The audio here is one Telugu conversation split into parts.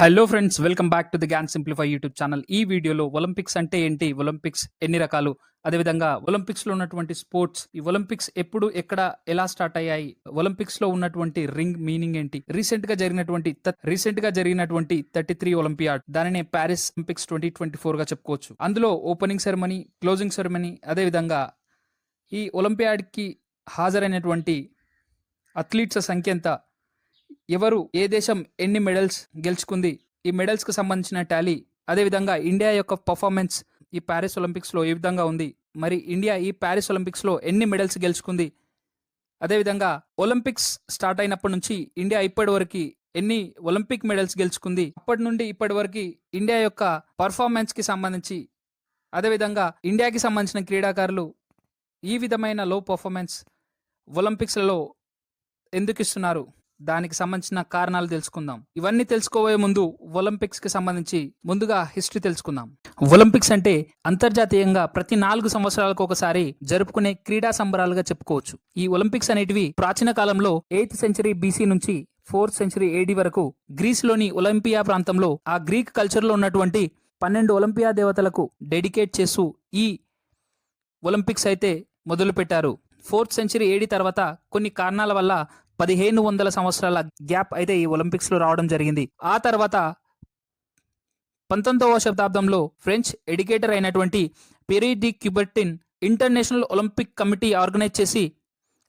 Hello friends, welcome back to the Gyan simplify YouTube channel. ఈ వీడియోలో ఒలింపిక్స్ అంటే ఏంటి, ఒలింపిక్స్ ఎన్ని రకాలు, అదేవిధంగా ఒలింపిక్స్లో ఉన్నటువంటి స్పోర్ట్స్, ఈ ఒలింపిక్స్ ఎప్పుడు, ఎక్కడ, ఎలా స్టార్ట్ అయ్యాయి, ఒలింపిక్స్లో ఉన్నటువంటి రింగ్ మీనింగ్ ఏంటి, రీసెంట్ గా జరిగినటువంటి 33 ఒలింపియాడ్, దానినే ప్యారిస్ ఒలింపిక్స్ 2024 గా చెప్పుకోవచ్చు. అందులో ఓపెనింగ్ సెరమనీ, క్లోజింగ్ సెరమనీ, అదేవిధంగా ఈ ఒలింపియాడ్ కి హాజరైనటువంటి అథ్లీట్స్ సంఖ్య ఎంత, ఎవరు, ఏ దేశం ఎన్ని మెడల్స్ గెలుచుకుంది, ఈ మెడల్స్ కు సంబంధించిన టాలీ, అదేవిధంగా ఇండియా యొక్క పర్ఫార్మెన్స్ ఈ ప్యారిస్ ఒలింపిక్స్ లో ఏ విధంగా ఉంది, మరి ఇండియా ఈ ప్యారిస్ ఒలింపిక్స్ లో ఎన్ని మెడల్స్ గెలుచుకుంది, అదేవిధంగా ఒలింపిక్స్ స్టార్ట్ అయినప్పటి నుంచి ఇండియా ఇప్పటి వరకు ఎన్ని ఒలింపిక్ మెడల్స్ గెలుచుకుంది, అప్పటి నుండి ఇప్పటి వరకు ఇండియా యొక్క పర్ఫార్మెన్స్ కి సంబంధించి, అదేవిధంగా ఇండియాకి సంబంధించిన క్రీడాకారులు ఈ విధమైన లో పర్ఫార్మెన్స్ ఒలింపిక్స్లలో ఎందుకు ఇస్తున్నారు, దానికి సంబంధించిన కారణాలు తెలుసుకుందాం. ఇవన్నీ తెలుసుకోబోయే ముందు ఒలింపిక్స్ కి సంబంధించి ముందుగా హిస్టరీ తెలుసుకుందాం. ఒలింపిక్స్ అంటే అంతర్జాతీయంగా ప్రతి 4 సంవత్సరాలకు ఒకసారి జరుపుకునే క్రీడా సంబరాలుగా చెప్పుకోవచ్చు. ఈ ఒలింపిక్స్ అనేటివి ప్రాచీన కాలంలో 8th సెంచరీ బీసీ నుంచి 4th సెంచరీ ఏడీ వరకు గ్రీస్ లోని ఒలింపియా ప్రాంతంలో ఆ గ్రీక్ కల్చర్ లో ఉన్నటువంటి 12 ఒలింపియా దేవతలకు డెడికేట్ చేస్తూ ఈ ఒలింపిక్స్ అయితే మొదలు పెట్టారు. 4th సెంచరీ ఏడీ తర్వాత కొన్ని కారణాల వల్ల 1500 సంవత్సరాల గ్యాప్ అయితే ఈ ఒలింపిక్స్ లో రావడం జరిగింది. ఆ తర్వాత 19వ శతాబ్దంలో ఫ్రెంచ్ ఎడ్యుకేటర్ అయినటువంటి Pierre de Coubertin international Olympic committee organise చేసి,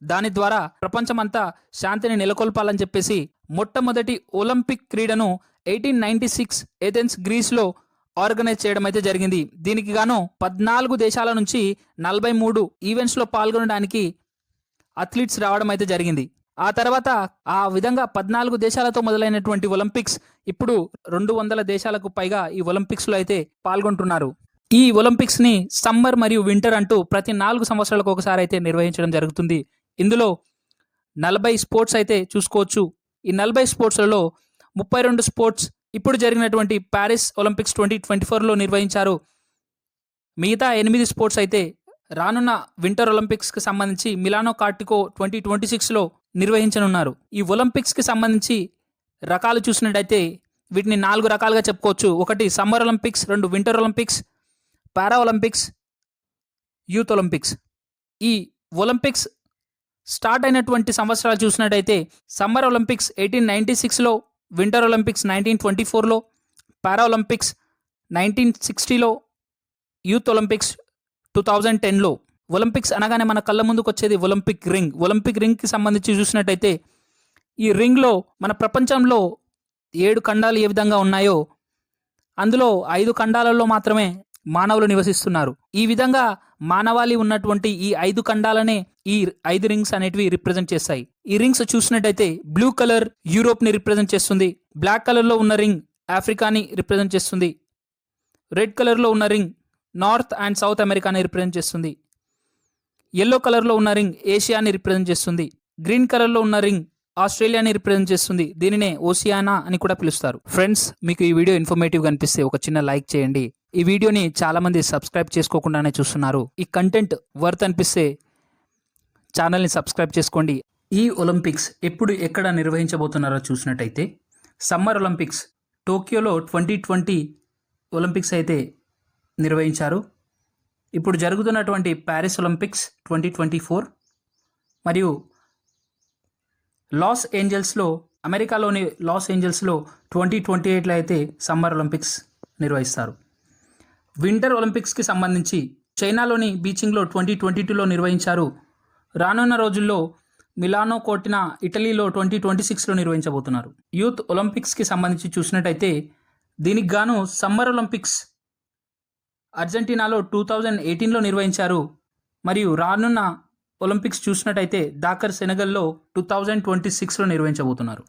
దాని ద్వారా ప్రపంచమంతా శాంతిని నెలకొల్పాలని చెప్పేసి మొట్టమొదటి ఒలింపిక్ క్రీడను 1896 ఏథెన్స్ గ్రీస్ లో ఆర్గనైజ్ చేయడం అయితే జరిగింది. దీనికి గాను 14 దేశాల నుంచి 43 ఈవెంట్స్ లో పాల్గొనడానికి అథ్లీట్స్ రావడం అయితే జరిగింది. ఆ తర్వాత ఆ విధంగా 14 దేశాలతో మొదలైనటువంటి ఒలింపిక్స్ ఇప్పుడు 200 దేశాలకు పైగా ఈ ఒలింపిక్స్ లో అయితే పాల్గొంటున్నారు. ఈ ఒలింపిక్స్ ని సమ్మర్ మరియు వింటర్ అంటూ ప్రతి 4 సంవత్సరాలకు ఒకసారి అయితే నిర్వహించడం జరుగుతుంది. ఇందులో 40 స్పోర్ట్స్ అయితే చూసుకోవచ్చు. ఈ 40 స్పోర్ట్స్లలో 32 స్పోర్ట్స్ ఇప్పుడు జరిగినటువంటి ప్యారిస్ ఒలింపిక్స్ 2024లో నిర్వహించారు. మిగతా 8 స్పోర్ట్స్ అయితే రానున్న వింటర్ ఒలింపిక్స్ కి సంబంధించి మిలానో కార్టికో 2026లో నిర్వహించనున్నారు. ఈ ఒలింపిక్స్ కి సంబంధించి రకాలు చూసినట్టయితే వీటిని 4 రకాలుగా చెప్పుకోవచ్చు. ఒకటి సమ్మర్ ఒలింపిక్స్, 2 వింటర్ ఒలింపిక్స్, పారా ఒలింపిక్స్, యూత్ ఒలింపిక్స్. ఈ ఒలింపిక్స్ స్టార్ట్ అయినటువంటి సంవత్సరాలు చూసినట్టయితే సమ్మర్ ఒలింపిక్స్ 1896లో, వింటర్ ఒలింపిక్స్ 1924లో, పారా ఒలింపిక్స్ 1960లో, యూత్ ఒలింపిక్స్ 2010లో. ఒలింపిక్స్ అనగానే మన కళ్ళ ముందుకు వచ్చేది ఒలింపిక్ రింగ్. ఒలింపిక్ రింగ్కి సంబంధించి చూసినట్టయితే ఈ రింగ్లో మన ప్రపంచంలో 7 ఖండాలు ఏ విధంగా ఉన్నాయో అందులో 5 ఖండాలలో మాత్రమే మానవులు నివసిస్తున్నారు. ఈ విధంగా మానవాళి ఉన్నటువంటి ఈ 5 ఖండాలనే ఈ 5 రింగ్స్ అనేటివి రిప్రజెంట్ చేస్తాయి. ఈ రింగ్స్ చూసినట్టయితే బ్లూ కలర్ యూరోప్ ని రిప్రజెంట్ చేస్తుంది, బ్లాక్ కలర్ లో ఉన్న రింగ్ ఆఫ్రికాని రిప్రజెంట్ చేస్తుంది, రెడ్ కలర్ లో ఉన్న రింగ్ నార్త్ అండ్ సౌత్ అమెరికాని రిప్రజెంట్ చేస్తుంది, ఎల్లో కలర్లో ఉన్న రింగ్ ఏషియాని రిప్రజెంట్ చేస్తుంది, గ్రీన్ కలర్లో ఉన్న రింగ్ ఆస్ట్రేలియాని రిప్రజెంట్ చేస్తుంది. దీనినే ఓసియానా అని కూడా పిలుస్తారు. ఫ్రెండ్స్, మీకు ఈ వీడియో ఇన్ఫర్మేటివ్గా అనిపిస్తే ఒక చిన్న లైక్ చేయండి. ఈ వీడియోని చాలా మంది సబ్స్క్రైబ్ చేసుకోకుండానే చూస్తున్నారు. ఈ కంటెంట్ వర్త్ అనిపిస్తే ఛానల్ని సబ్స్క్రైబ్ చేసుకోండి. ఈ ఒలింపిక్స్ ఎప్పుడు, ఎక్కడ నిర్వహించబోతున్నారో చూసినట్టయితే సమ్మర్ ఒలింపిక్స్ టోక్యోలో 2020 ఒలింపిక్స్ అయితే నిర్వహించారు. ఇప్పుడు జరుగుతున్నటువంటి ప్యారిస్ ఒలింపిక్స్ 2024 మరియు లాస్ ఏంజల్స్లో, అమెరికాలోని లాస్ ఏంజల్స్లో 2028లో అయితే సమ్మర్ ఒలింపిక్స్ నిర్వహిస్తారు. వింటర్ ఒలింపిక్స్కి సంబంధించి చైనాలోని బీజింగ్లో 2022లో నిర్వహించారు. రానున్న రోజుల్లో మిలానో కోర్టినా ఇటలీలో 2026లో నిర్వహించబోతున్నారు. యూత్ ఒలింపిక్స్కి సంబంధించి చూసినట్టయితే దీనికి గాను సమ్మర్ ఒలింపిక్స్ అర్జెంటీనాలో 2018లో నిర్వహించారు. మరియు రానున్న ఒలింపిక్స్ చూసినట్టయితే దాకర్ సెనగల్లో 2026లో నిర్వహించబోతున్నారు.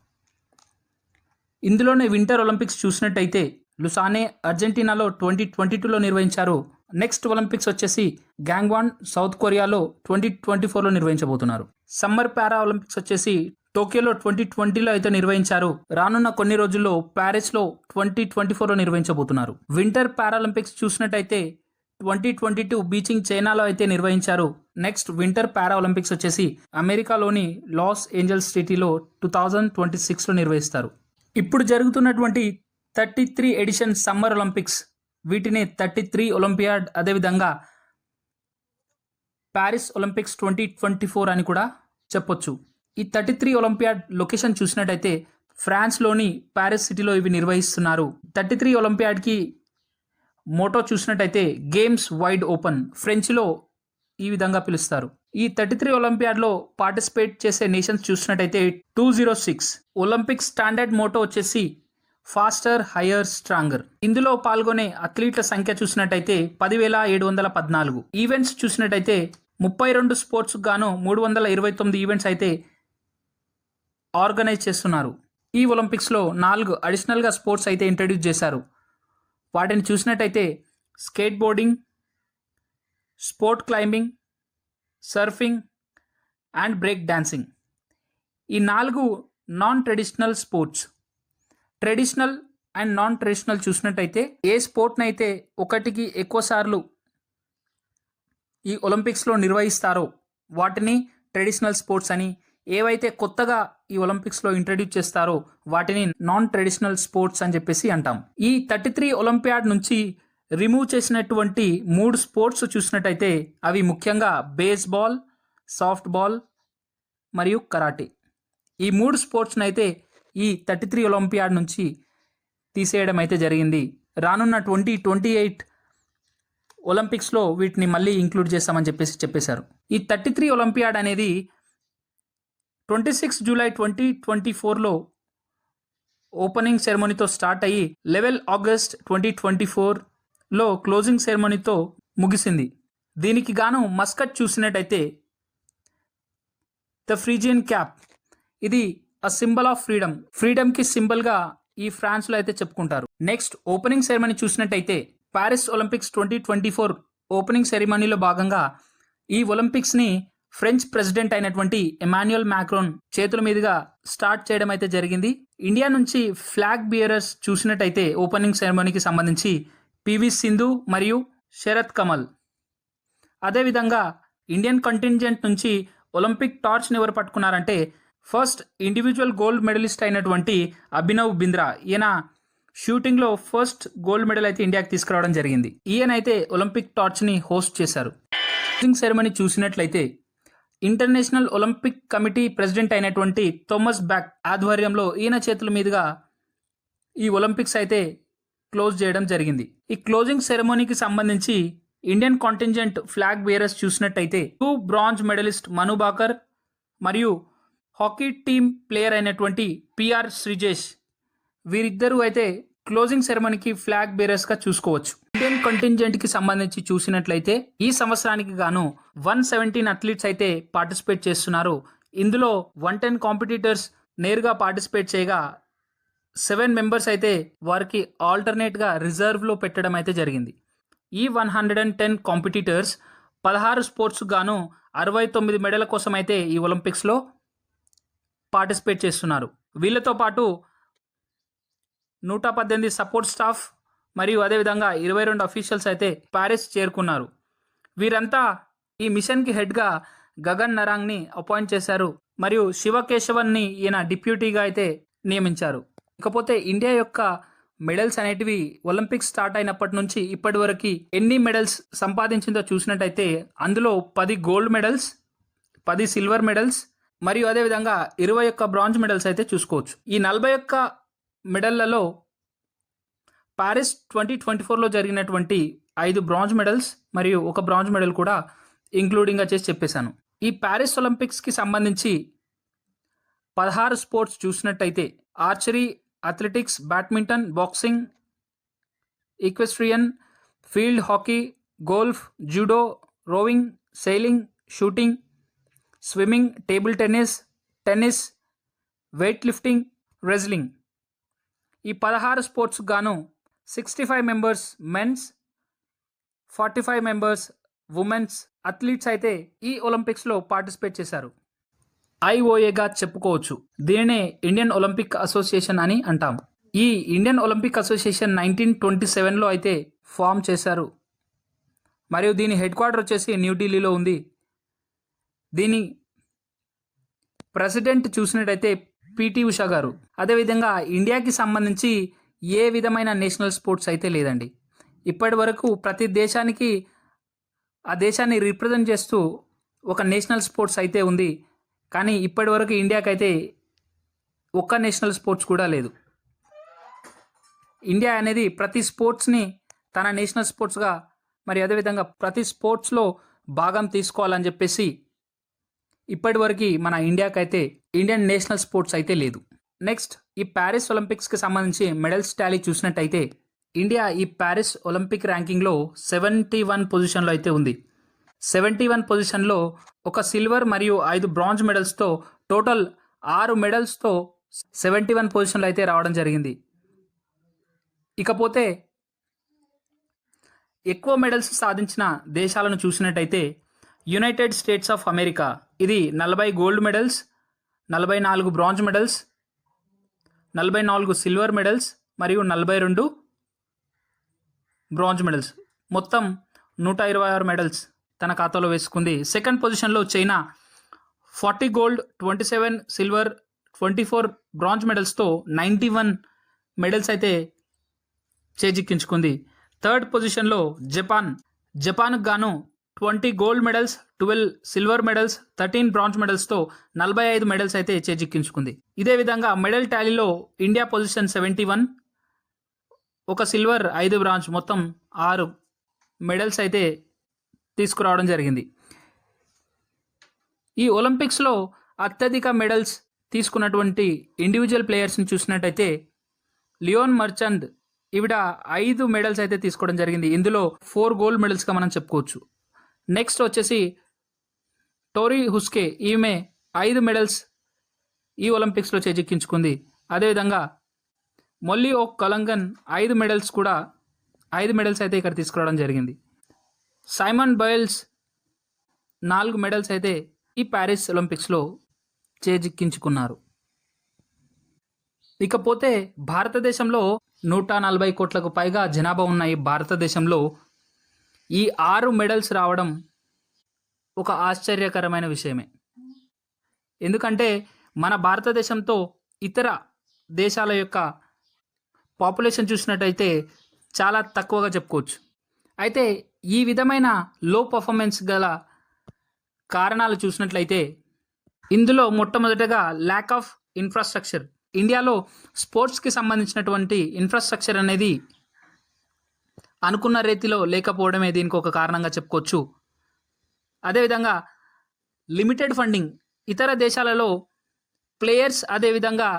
ఇందులోనే వింటర్ ఒలింపిక్స్ చూసినట్టయితే లుసానే అర్జెంటీనాలో 2022లో నిర్వహించారు. నెక్స్ట్ ఒలింపిక్స్ వచ్చేసి గ్యాంగ్వాన్ సౌత్ కొరియాలో 2024లో నిర్వహించబోతున్నారు. సమ్మర్ పారా ఒలింపిక్స్ వచ్చేసి టోక్యోలో 2020లో అయితే నిర్వహించారు. రానున్న కొన్ని రోజుల్లో ప్యారిస్లో 2024లో నిర్వహించబోతున్నారు. వింటర్ పారాలింపిక్స్ చూసినట్టయితే 2022 బీజింగ్ చైనాలో అయితే నిర్వహించారు. నెక్స్ట్ వింటర్ పారా ఒలింపిక్స్ వచ్చేసి అమెరికాలోని లాస్ ఏంజల్స్ సిటీలో 2026లో నిర్వహిస్తారు. ఇప్పుడు జరుగుతున్నటువంటి 33 ఎడిషన్ సమ్మర్ ఒలింపిక్స్, వీటిని 33 ఒలింపియాడ్, అదేవిధంగా ప్యారిస్ ఒలింపిక్స్ 2024 అని కూడా చెప్పొచ్చు. ఈ 33 ఒలింపియాడ్ లొకేషన్ చూసినట్టయితే ఫ్రాన్స్లోని ప్యారిస్ సిటీలో ఇవి నిర్వహిస్తున్నారు. 33 ఒలింపియాడ్కి మోటో చూసినట్టయితే గేమ్స్ వైడ్ ఓపెన్, ఫ్రెంచ్లో ఈ విధంగా పిలుస్తారు. ఈ 33 ఒలింపియాడ్లో పార్టిసిపేట్ చేసే నేషన్స్ చూసినట్టయితే 206. ఒలింపిక్ స్టాండర్డ్ మోటో వచ్చేసి ఫాస్టర్, హయ్యర్, స్ట్రాంగర్. ఇందులో పాల్గొనే అథ్లీట్ల సంఖ్య చూసినట్టయితే 10,714. ఈవెంట్స్ చూసినట్టయితే 32 స్పోర్ట్స్ గాను 329 ఈవెంట్స్ అయితే ఆర్గనైజ్ చేస్తున్నారు. ఈ ఒలింపిక్స్లో 4 అడిషనల్గా స్పోర్ట్స్ అయితే ఇంట్రడ్యూస్ చేశారు. వాటిని చూసినట్టయితే skateboarding, sport climbing, surfing and break dancing. ఈ 4 non traditional sports. Traditional and non traditional చూసినట్టయితే ఏ స్పోర్ట్ని అయితే ఒకటికి ఎక్కువ సార్లు ఈ ఒలింపిక్స్లో నిర్వహిస్తారో వాటిని ట్రెడిషనల్ స్పోర్ట్స్ అని, ఏవైతే కొత్తగా ఈ ఒలింపిక్స్లో ఇంట్రడ్యూస్ చేస్తారో వాటిని నాన్ ట్రెడిషనల్ స్పోర్ట్స్ అని చెప్పేసి అంటాం. ఈ 33 ఒలింపియాడ్ నుంచి రిమూవ్ చేసినటువంటి 3 స్పోర్ట్స్ చూసినట్టయితే అవి ముఖ్యంగా బేస్బాల్, సాఫ్ట్ బాల్ మరియు కరాటే. ఈ 3 స్పోర్ట్స్ని అయితే ఈ 33 ఒలింపియాడ్ నుంచి తీసేయడం అయితే జరిగింది. రానున్న 2028 ఒలింపిక్స్లో వీటిని మళ్ళీ ఇంక్లూడ్ చేస్తామని చెప్పేశారు. ఈ 33 ఒలింపియాడ్ అనేది 26 జూలై 2024లో ఓపెనింగ్ సెరమనీతో స్టార్ట్ అయ్యి 11 ఆగస్ట్ 2024లో క్లోజింగ్ సెరమనీతో ముగిసింది. దీనికి గాను మస్కట్ చూసినట్టయితే ద ఫ్రీజియన్ క్యాప్, ఇది అ సింబల్ ఆఫ్ ఫ్రీడమ్, ఫ్రీడమ్కి సింబల్గా ఈ ఫ్రాన్స్లో అయితే చెప్పుకుంటారు. నెక్స్ట్ ఓపెనింగ్ సెరమనీ చూసినట్టయితే ప్యారిస్ ఒలింపిక్స్ 2024 ఓపెనింగ్ సెరమనీలో భాగంగా ఈ ఒలింపిక్స్ని ఫ్రెంచ్ ప్రెసిడెంట్ అయినటువంటి ఎమాన్యుయల్ మ్యాక్రోన్ చేతుల మీదుగా స్టార్ట్ చేయడం అయితే జరిగింది. ఇండియా నుంచి ఫ్లాగ్ బియరర్స్ చూసినట్టయితే ఓపెనింగ్ సెరమనీకి సంబంధించి పివి సింధు మరియు శరత్ కమల్. అదేవిధంగా ఇండియన్ కంటింజెంట్ నుంచి ఒలింపిక్ టార్చ్ని ఎవరు పట్టుకున్నారంటే ఫస్ట్ ఇండివిజువల్ గోల్డ్ మెడలిస్ట్ అయినటువంటి అభినవ్ బింద్రా. ఈయన షూటింగ్లో ఫస్ట్ గోల్డ్ మెడల్ అయితే ఇండియాకి తీసుకురావడం జరిగింది. ఈయనైతే ఒలింపిక్ టార్చ్ని హోస్ట్ చేశారు. క్లోజింగ్ సెరమనీ చూసినట్లయితే ఇంటర్నేషనల్ ఒలింపిక్ కమిటీ ప్రెసిడెంట్ అయినటువంటి థోమస్ బ్యాక్ ఆధ్వర్యంలో ఈయన చేతుల మీదుగా ఈ ఒలింపిక్స్ అయితే క్లోజ్ చేయడం జరిగింది. ఈ క్లోజింగ్ సెరమనీకి సంబంధించి ఇండియన్ కాంటింజెంట్ ఫ్లాగ్ బేరర్స్ చూసినట్టయితే 2 బ్రాంజ్ మెడలిస్ట్ మను బాకర్ మరియు హాకీ టీమ్ ప్లేయర్ అయినటువంటి పిఆర్ శ్రీజేష్, వీరిద్దరూ అయితే క్లోజింగ్ సెరమనీకి ఫ్లాగ్ బేరర్స్గా చూసుకోవచ్చు. ఇండియన్ కంటింజెంట్కి సంబంధించి చూసినట్లయితే ఈ సంవత్సరానికి గాను 117 అథ్లీట్స్ అయితే పార్టిసిపేట్ చేస్తున్నారు. ఇందులో 110 కాంపిటీటర్స్ నేరుగా పార్టిసిపేట్ చేయగా 7 మెంబర్స్ అయితే వారికి ఆల్టర్నేట్గా రిజర్వ్లో పెట్టడం అయితే జరిగింది. ఈ 110 కాంపిటీటర్స్ 16 స్పోర్ట్స్ గాను 69 మెడల కోసం అయితే ఈ ఒలింపిక్స్లో పార్టిసిపేట్ చేస్తున్నారు. వీళ్ళతో పాటు 118 సపోర్ట్ స్టాఫ్ మరియు అదేవిధంగా 22 అఫీషియల్స్ అయితే ప్యారిస్ చేరుకున్నారు. వీరంతా ఈ మిషన్కి హెడ్గా గగన్ నరాంగ్ని అపాయింట్ చేశారు మరియు శివకేశవన్ని ఈయన డిప్యూటీగా అయితే నియమించారు. ఇకపోతే ఇండియా యొక్క మెడల్స్ అనేటివి ఒలింపిక్స్ స్టార్ట్ అయినప్పటి నుంచి ఇప్పటి వరకు ఎన్ని మెడల్స్ సంపాదించిందో చూసినట్టయితే అందులో 10 గోల్డ్ మెడల్స్, 10 సిల్వర్ మెడల్స్ మరియు అదేవిధంగా 21 బ్రాంజ్ మెడల్స్ అయితే చూసుకోవచ్చు. ఈ 41 మెడళ్లలో ప్యారిస్ 2024లో జరిగినటువంటి 5 బ్రాంజ్ మెడల్స్ మరియు 1 బ్రాంజ్ మెడల్ కూడా ఇంక్లూడింగ్గా చేసి చెప్పేశాను. ఈ ప్యారిస్ ఒలింపిక్స్కి సంబంధించి 16 స్పోర్ట్స్ చూసినట్టయితే archery, athletics, badminton, boxing, equestrian, field hockey, golf, judo, rowing, sailing, shooting, swimming, table tennis, weightlifting, wrestling. ఈ 16 స్పోర్ట్స్ గాను 65 members men's, 45 members women's athletes అయితే ఈ ఒలింపిక్స్లో పార్టిసిపేట్ చేశారు. ఐఓఏగా చెప్పుకోవచ్చు. దీనినే ఇండియన్ ఒలింపిక్ అసోసియేషన్ అని అంటాం. ఈ ఇండియన్ ఒలింపిక్ అసోసియేషన్ 1927లో అయితే ఫామ్ చేశారు మరియు దీని హెడ్ క్వార్టర్ వచ్చేసి న్యూఢిల్లీలో ఉంది. దీని ప్రెసిడెంట్ చూసినట్టయితే పిటి ఉషా గారు. అదేవిధంగా ఇండియాకి సంబంధించి ఏ విధమైన నేషనల్ స్పోర్ట్స్ అయితే లేదండి. ఇప్పటి వరకు ప్రతి దేశానికి ఆ దేశాన్ని రిప్రజెంట్ చేస్తూ ఒక నేషనల్ స్పోర్ట్స్ అయితే ఉంది. కానీ ఇప్పటి వరకు ఇండియాకైతే ఒక్క నేషనల్ స్పోర్ట్స్ కూడా లేదు. ఇండియా అనేది ప్రతి స్పోర్ట్స్ని తన నేషనల్ స్పోర్ట్స్గా, మరి అదేవిధంగా ప్రతి స్పోర్ట్స్లో భాగం తీసుకోవాలని చెప్పేసి ఇప్పటివరకు మన ఇండియాకైతే ఇండియన్ నేషనల్ స్పోర్ట్స్ అయితే లేదు. నెక్స్ట్, ఈ ప్యారిస్ ఒలింపిక్స్కి సంబంధించి మెడల్స్ టాలీ చూసినట్టయితే ఇండియా ఈ ప్యారిస్ ఒలింపిక్ ర్యాంకింగ్లో 71 పొజిషన్లో అయితే ఉంది. 71 పొజిషన్లో ఒక సిల్వర్ మరియు 5 బ్రాంజ్ మెడల్స్తో టోటల్ 6 మెడల్స్తో 71 పొజిషన్లో అయితే రావడం జరిగింది. ఇకపోతే ఎక్కువ మెడల్స్ సాధించిన దేశాలను చూసినట్టయితే యునైటెడ్ స్టేట్స్ ఆఫ్ అమెరికా, ఇది 40 gold medals, 44 bronze medals, 44 silver medals మరియు 42 బ్రాంజ్ మెడల్స్, మొత్తం 126 మెడల్స్ తన ఖాతాలో వేసుకుంది. సెకండ్ పొజిషన్లో చైనా 40 గోల్డ్, 27 సిల్వర్, 24 బ్రాంజ్ మెడల్స్తో 91 మెడల్స్ అయితే చేజిక్కించుకుంది. థర్డ్ పొజిషన్లో జపాన్కు గాను 20 gold medals, 12 silver medals, 13 bronze మెడల్స్తో 45 మెడల్స్ అయితే చేజిక్కించుకుంది. ఇదే విధంగా మెడల్ టాలీలో ఇండియా పొజిషన్ 71, ఒక సిల్వర్, 5 బ్రాంజ్, మొత్తం 6 మెడల్స్ అయితే తీసుకురావడం జరిగింది. ఈ ఒలింపిక్స్లో అత్యధిక మెడల్స్ తీసుకున్నటువంటి ఇండివిజువల్ ప్లేయర్స్ని చూసినట్టయితే లియోన్ మర్చంట్, ఈవిడ 5 మెడల్స్ అయితే తీసుకోవడం జరిగింది. ఇందులో 4 గోల్డ్ మెడల్స్గా మనం చెప్పుకోవచ్చు. నెక్స్ట్ వచ్చేసి టోరీ హుస్కే, ఈమె 5 మెడల్స్ ఈ ఒలింపిక్స్లో చేజిక్కించుకుంది. అదేవిధంగా మొల్లీ ఓక్ కలంగన్ 5 మెడల్స్ అయితే ఇక్కడ తీసుకురావడం జరిగింది. సైమన్ బైల్స్ 4 మెడల్స్ అయితే ఈ ప్యారిస్ ఒలింపిక్స్లో చేజిక్కించుకున్నారు. ఇకపోతే భారతదేశంలో 140 కోట్లకు పైగా జనాభా ఉన్న ఈ భారతదేశంలో ఈ 6 మెడల్స్ రావడం ఒక ఆశ్చర్యకరమైన విషయమే. ఎందుకంటే మన భారతదేశంతో ఇతర దేశాల యొక్క పాపులేషన్ చూసినట్టయితే చాలా తక్కువగా చెప్పుకోవచ్చు. అయితే ఈ విధమైన లో పర్ఫార్మెన్స్ గల కారణాలు చూసినట్లయితే ఇందులో మొట్టమొదటగా ల్యాక్ ఆఫ్ ఇన్ఫ్రాస్ట్రక్చర్. ఇండియాలో స్పోర్ట్స్కి సంబంధించినటువంటి ఇన్ఫ్రాస్ట్రక్చర్ అనేది అనుకున్న రీతిలో లేకపోవడమే దీనికి ఒక కారణంగా చెప్పుకోవచ్చు. అదేవిధంగా లిమిటెడ్ ఫండింగ్. ఇతర దేశాలలో ప్లేయర్స్, అదేవిధంగా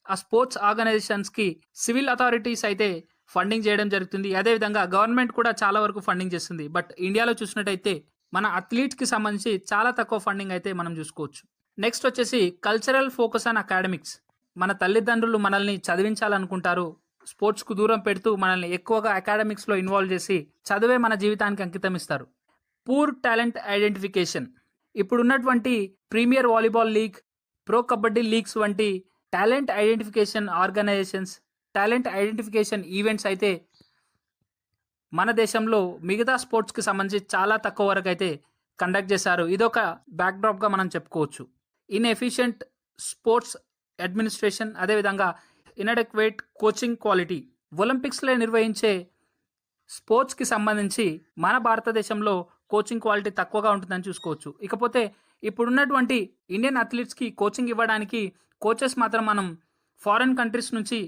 ఆ స్పోర్ట్స్ ఆర్గనైజేషన్స్కి సివిల్ అథారిటీస్ అయితే ఫండింగ్ చేయడం జరుగుతుంది. అదేవిధంగా గవర్నమెంట్ కూడా చాలా వరకు ఫండింగ్ చేస్తుంది. బట్ ఇండియాలో చూసినట్టయితే మన అథ్లీట్స్కి సంబంధించి చాలా తక్కువ ఫండింగ్ అయితే మనం చూసుకోవచ్చు. నెక్స్ట్ వచ్చేసి కల్చరల్ ఫోకస్ ఆన్ అకాడమిక్స్. మన తల్లిదండ్రులు మనల్ని చదివించాలనుకుంటారు, స్పోర్ట్స్కు దూరం పెడుతూ మనల్ని ఎక్కువగా అకాడమిక్స్లో ఇన్వాల్వ్ చేసి చదివే మన జీవితానికి అంకితం ఇస్తారు. Poor talent identification. ఇప్పుడున్నటువంటి premier volleyball league, pro kabaddi leagues వంటి talent identification organisations, talent identification events అయితే మన దేశంలో మిగతా స్పోర్ట్స్కి సంబంధించి చాలా తక్కువ వరకు అయితే కండక్ట్ చేశారు. ఇదొక బ్యాక్డ్రాప్గా మనం చెప్పుకోవచ్చు. ఇన్ఎఫిషియంట్ స్పోర్ట్స్ అడ్మినిస్ట్రేషన్, అదేవిధంగా ఇన్అడెక్వేట్ కోచింగ్ క్వాలిటీ. ఒలింపిక్స్లో నిర్వహించే స్పోర్ట్స్కి సంబంధించి మన భారతదేశంలో కోచింగ్ క్వాలిటీ తక్కువగా ఉంటుందని చూసుకోవచ్చు. ఇకపోతే ఇప్పుడున్నటువంటి ఇండియన్ అథ్లీట్స్కి కోచింగ్ ఇవ్వడానికి కోచెస్ మాత్రం మనం ఫారెన్ కంట్రీస్ నుంచి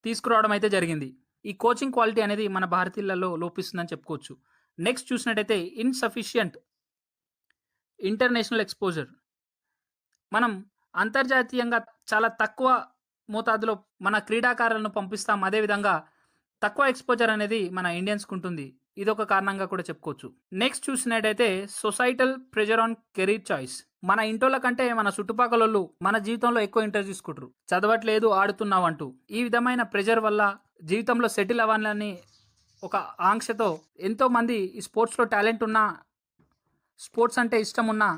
తీసుకురావడం అయితే జరిగింది. ఈ కోచింగ్ క్వాలిటీ అనేది మన భారతీయులలో లోపిస్తుందని చెప్పుకోవచ్చు. నెక్స్ట్ చూసినట్టయితే ఇన్సఫిషియంట్ ఇంటర్నేషనల్ ఎక్స్పోజర్. మనం అంతర్జాతీయంగా చాలా తక్కువ మోతాదులో మన క్రీడాకారులను పంపిస్తాం. అదేవిధంగా తక్కువ ఎక్స్పోజర్ అనేది మన ఇండియన్స్కి ఉంటుంది. ఇదొక కారణంగా కూడా చెప్పుకోవచ్చు. నెక్స్ట్ చూసినట్టయితే societal pressure on career choice. మన ఇంటోళ్ళ కంటే మన చుట్టుపక్కల వాళ్ళు మన జీవితంలో ఎక్కువ ఇంట్రెస్ట్ తీసుకుంటారు, చదవట్లేదు ఆడుతున్నావంటూ. ఈ విధమైన ప్రెజర్ వల్ల జీవితంలో సెటిల్ అవ్వాలని ఒక ఆంక్షతో ఎంతోమంది ఈ స్పోర్ట్స్లో టాలెంట్ ఉన్నా, స్పోర్ట్స్ అంటే ఇష్టం ఉన్నా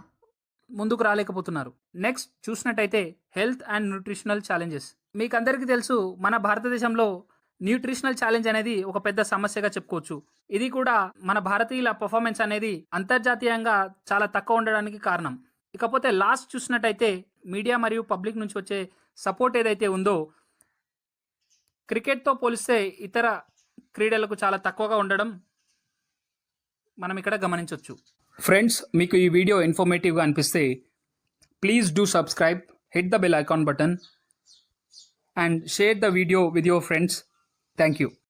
ముందుకు రాలేకపోతున్నారు. నెక్స్ట్ చూసినట్టయితే హెల్త్ అండ్ న్యూట్రిషనల్ ఛాలెంజెస్. మీకు అందరికీ తెలుసు, మన భారతదేశంలో న్యూట్రిషనల్ ఛాలెంజ్ అనేది ఒక పెద్ద సమస్యగా చెప్పుకోవచ్చు. ఇది కూడా మన భారతీయుల పర్ఫార్మెన్స్ అనేది అంతర్జాతీయంగా చాలా తక్కువ ఉండడానికి కారణం. ఇకపోతే లాస్ట్ చూసినట్టయితే మీడియా మరియు పబ్లిక్ నుంచి వచ్చే సపోర్ట్ ఏదైతే ఉందో క్రికెట్తో పోలిస్తే ఇతర క్రీడలకు చాలా తక్కువగా ఉండడం మనం ఇక్కడ గమనించవచ్చు. ఫ్రెండ్స్, మీకు ఈ వీడియో ఇన్ఫర్మేటివ్గా అనిపిస్తే please do subscribe, hit the bell icon button and share the video with your friends. Thank you.